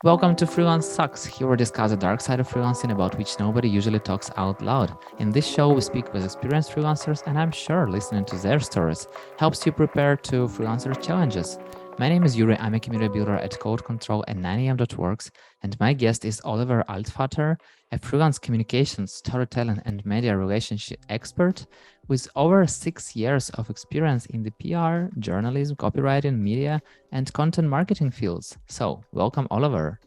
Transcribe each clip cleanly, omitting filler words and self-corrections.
Welcome to Freelance Sucks. Here we discuss the dark side of freelancing about which nobody usually talks out loud. In this show, we speak with experienced freelancers, and I'm sure listening to their stories helps you prepare to freelancer challenges. My name is Yuri. I'm a community builder at Code Control and 9am.works, and my guest is Oliver Altvater, a freelance communications, storytelling, and media relationship expert with over 6 years of experience in the PR, journalism, copywriting, media, and content marketing fields. So, welcome, Oliver.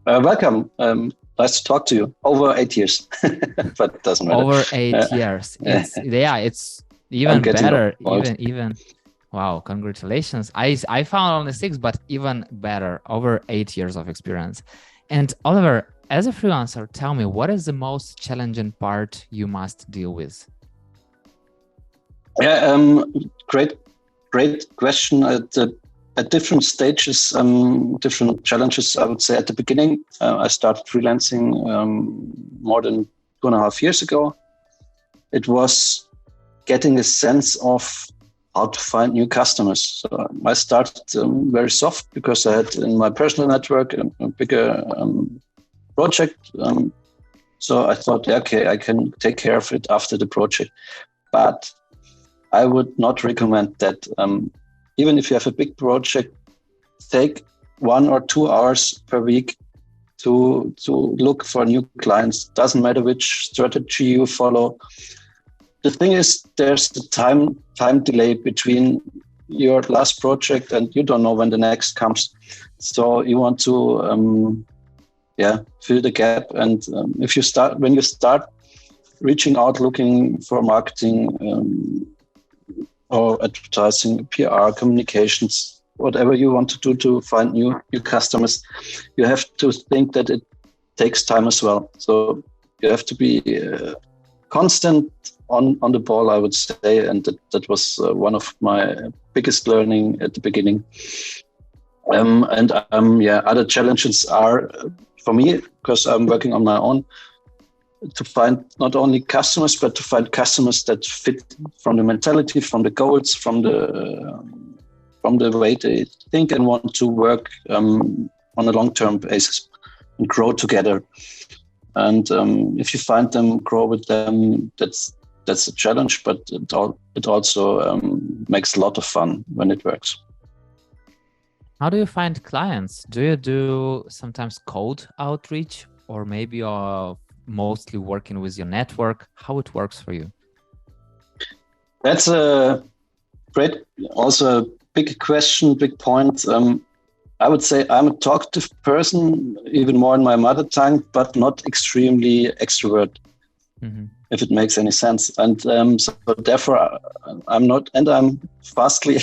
Welcome. Nice to talk to you. Over 8 years, but it doesn't matter. Over 8 years. It's even better. Even. Wow! Congratulations. I found only 6, but even better. Over 8 years of experience. And Oliver, as a freelancer, tell me, what is the most challenging part you must deal with? Yeah, great question. At different stages, different challenges, I would say. At the beginning, I started freelancing more than 2.5 years ago. It was getting a sense of how to find new customers. So I started very soft because I had in my personal network a bigger project. So I thought, yeah, okay, I can take care of it after the project. But I would not recommend that. Even if you have a big project, take 1 or 2 hours per week to look for new clients. Doesn't matter which strategy you follow. The thing is, there's the time delay between your last project and you don't know when the next comes. So you want to fill the gap. And when you start reaching out, looking for marketing or advertising, PR, communications, whatever you want to do to find new customers, you have to think that it takes time as well. So you have to be constant on the ball, I would say, and that was one of my biggest learning at the beginning. Other challenges are for me, because I'm working on my own, to find not only customers, but to find customers that fit from the mentality, from the goals, from the way they think and want to work on a long-term basis and grow together. And if you find them, grow with them, that's a challenge, but it also makes a lot of fun when it works. How do you find clients? Do you do sometimes cold outreach, or maybe you're mostly working with your network? How it works for you? That's a great, also a big question, big point. I would say I'm a talkative person, even more in my mother tongue, but not extremely extrovert, if it makes any sense. And so therefore, I'm not, and I'm vastly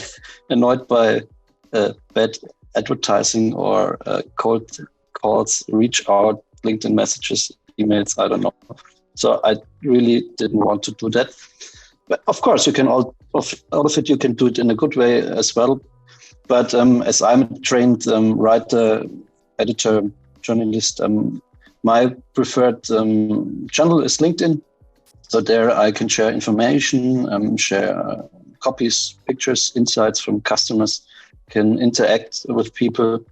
annoyed by bad advertising or cold calls, reach out, LinkedIn messages, emails, I don't know. So I really didn't want to do that. But of course, you can all of it, you can do it in a good way as well. But as I'm a trained writer, editor, journalist, my preferred channel is LinkedIn. So there I can share information, share copies, pictures, insights from customers, can interact with people.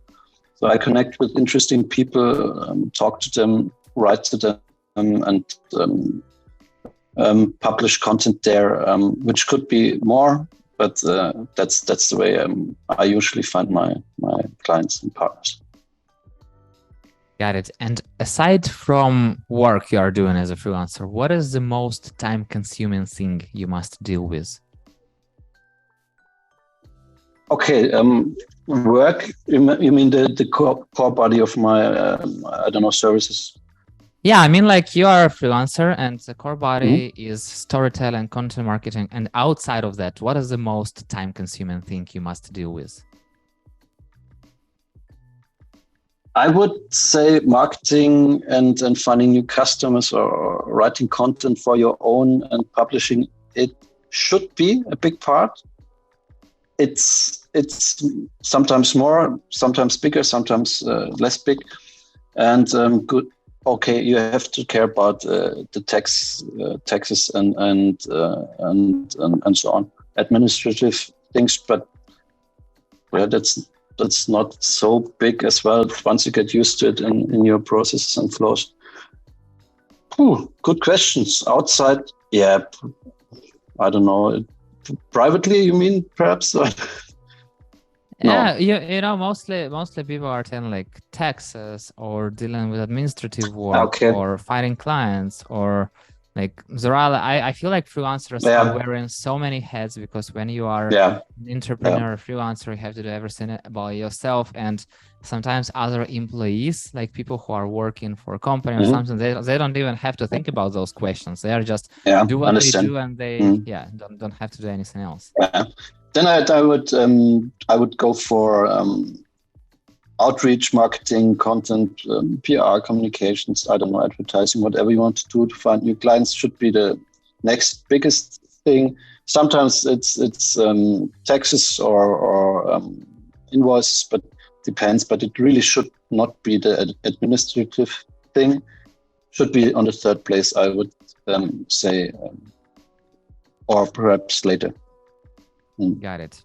So I connect with interesting people, talk to them, write to them, and publish content there, which could be more. But that's the way I usually find my clients and partners. Got it. And aside from work you are doing as a freelancer, what is the most time-consuming thing you must deal with? Okay, work. You mean the core body of my services? Yeah, I mean, like, you are a freelancer and the core body is storytelling, content marketing. And outside of that, what is the most time-consuming thing you must deal with? I would say marketing and finding new customers or writing content for your own and publishing it should be a big part. It's sometimes more, sometimes bigger, sometimes less big, and good. Okay, you have to care about the taxes and so on, administrative things. But that's that's not so big as well once you get used to it in your processes and flows. Good questions. Outside, yeah, I don't know. Privately, you mean perhaps? Yeah, you know, mostly people are telling like taxes or dealing with administrative work or fighting clients or like Zoral. I feel like freelancers are wearing so many hats because when you are an entrepreneur, freelancer, you have to do everything by yourself, and sometimes other employees, like people who are working for a company or something, they don't even have to think about those questions. They are just do what they do, and they don't have to do anything else. Then I would go for outreach, marketing, content, PR, communications. I don't know, advertising, whatever you want to do to find new clients should be the next biggest thing. Sometimes it's taxes or invoices, but depends. But it really should not be the administrative thing. Should be on the third place, I would say, or perhaps later. Got it.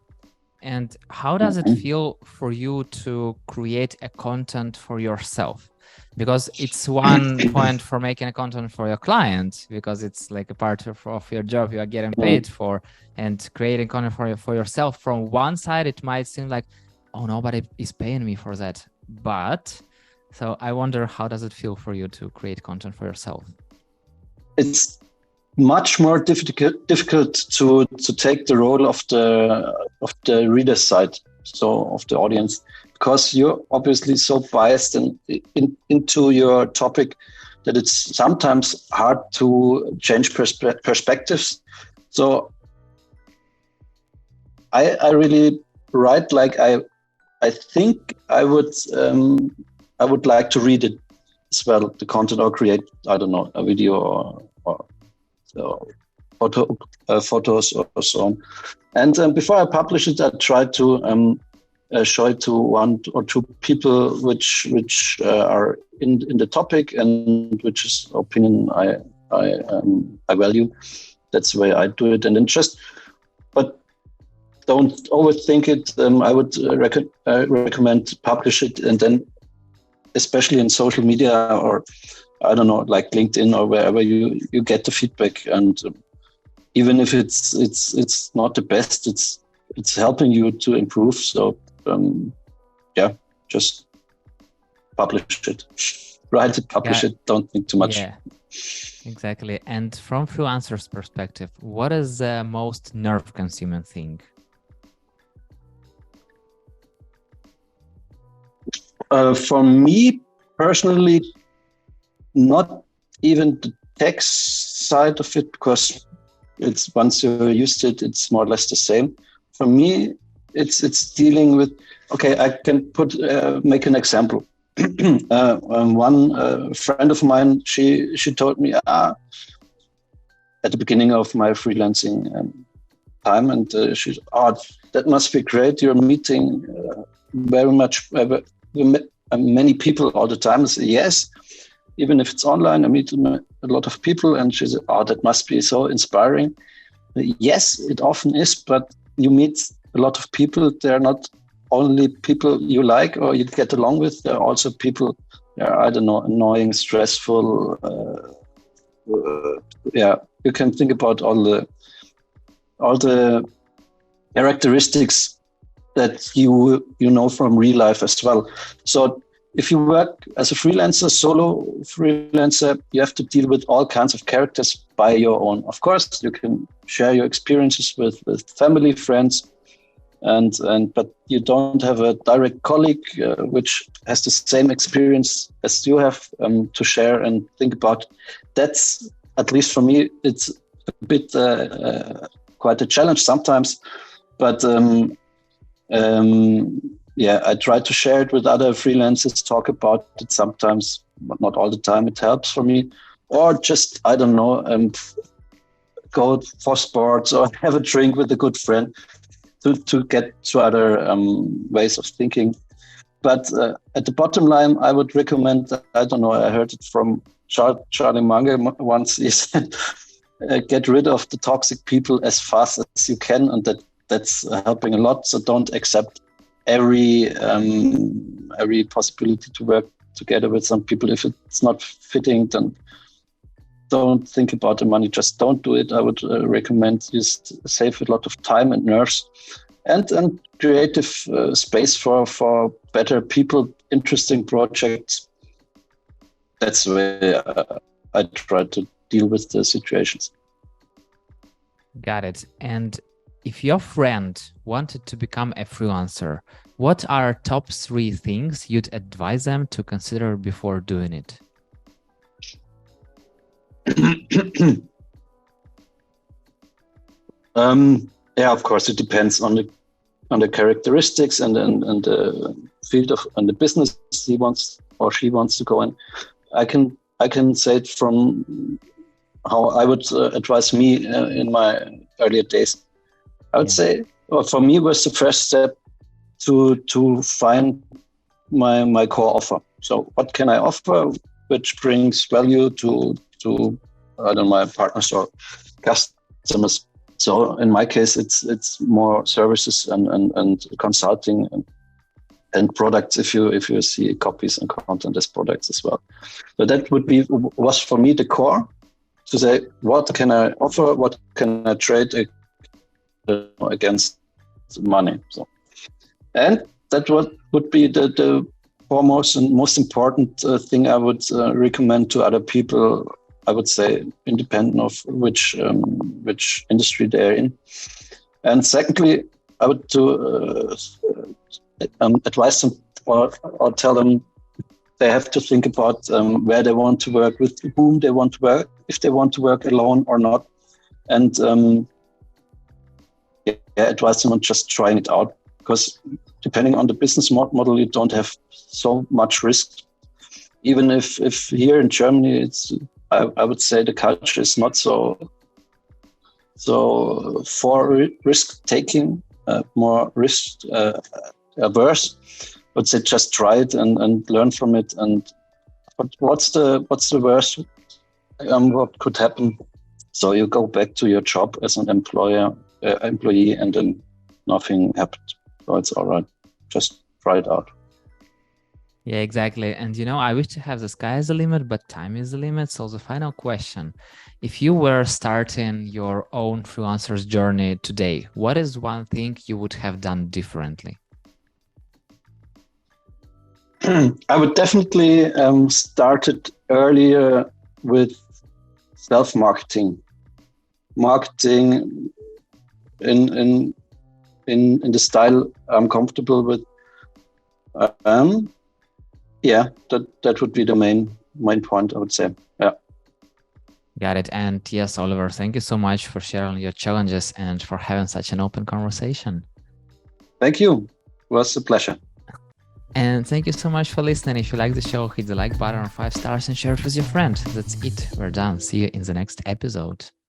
And how does it feel for you to create a content for yourself? Because it's one point for making a content for your client, because it's like a part of your job you are getting paid for, and creating content for yourself. From one side, it might seem like, oh, nobody is paying me for that. But so I wonder, how does it feel for you to create content for yourself? It's much more difficult to take the role of the reader side, so of the audience, because you're obviously so biased into your topic that it's sometimes hard to change perspectives. So I really write like I think I would like to read it as well, the content, or create, I don't know, a video or photos or so on. And before I publish it, I try to show it to one or two people which are in the topic and which is opinion I value. That's the way I do it. And then but don't overthink it. I would recommend publish it, and then especially in social media, or I don't know, like LinkedIn or wherever you get the feedback. And even if it's not the best, it's helping you to improve. So just publish it, write it, publish it. Don't think too much. Yeah, exactly. And from freelancer's perspective, what is the most nerve-consuming thing? For me personally, not even the tech side of it, because it's once you're used to it, it's more or less the same. For me, it's dealing with, okay, I can make an example. One friend of mine, she told me at the beginning of my freelancing time, and she said, that must be great. You're meeting very much many people all the time. I said, yes. Even if it's online, I meet a lot of people, and she said, that must be so inspiring. Yes, it often is, but you meet a lot of people. They're not only people you like or you get along with. There are also people, I don't know, annoying, stressful. You can think about all the characteristics that you know from real life as well. So if you work as a freelancer, solo freelancer, you have to deal with all kinds of characters by your own. Of course, you can share your experiences with family, friends, but you don't have a direct colleague which has the same experience as you have to share and think about. That's, at least for me, it's a bit quite a challenge sometimes, but I try to share it with other freelancers, talk about it sometimes, but not all the time. It helps for me. Or just, I don't know, go for sports or have a drink with a good friend to get to other ways of thinking. But at the bottom line, I would recommend, I don't know, I heard it from Charlie Munger once, he said, get rid of the toxic people as fast as you can, and that's helping a lot. So don't accept every possibility to work together with some people. If it's not fitting, then don't think about the money. Just don't do it. I would recommend you save a lot of time and nerves, and creative space for better people, interesting projects. That's the way I try to deal with the situations. Got it. And if your friend wanted to become a freelancer, what are top 3 things you'd advise them to consider before doing it? Yeah, of course, it depends on the characteristics and the field of and the business he wants or she wants to go in. I can say it from how I would advise me in my earlier days. I would say, well, for me, was the first step to find my core offer. So, what can I offer, which brings value to I don't know, my partners or customers. So, in my case, it's more services and consulting and products. If you see copies and content as products as well. So that was for me the core. To say, what can I offer? What can I trade against money? So, and that would be the foremost and most important thing I would recommend to other people. I would say, independent of which industry they're in. And secondly, I would advise them or tell them they have to think about where they want to work, with whom they want to work, if they want to work alone or not. And advise them on just trying it out, because depending on the business model, you don't have so much risk. Even if here in Germany, I would say the culture is not so for risk taking, more risk averse. I would say just try it and learn from it. And what's the worst? What could happen? So you go back to your job as an employee, and then nothing happened. So it's all right. Just try it out. Yeah, exactly. And I wish to have the sky as the limit, but time is the limit. So the final question, if you were starting your own freelancer's journey today, what is one thing you would have done differently? I would definitely started earlier with self-marketing, marketing in the style I'm comfortable with. Yeah, that would be the main point, I would say. Yeah. Got it. And yes, Oliver, thank you so much for sharing your challenges and for having such an open conversation. Thank you. It was a pleasure. And thank you so much for listening. If you like the show, hit the like button or 5 stars and share it with your friend. That's it. We're done. See you in the next episode.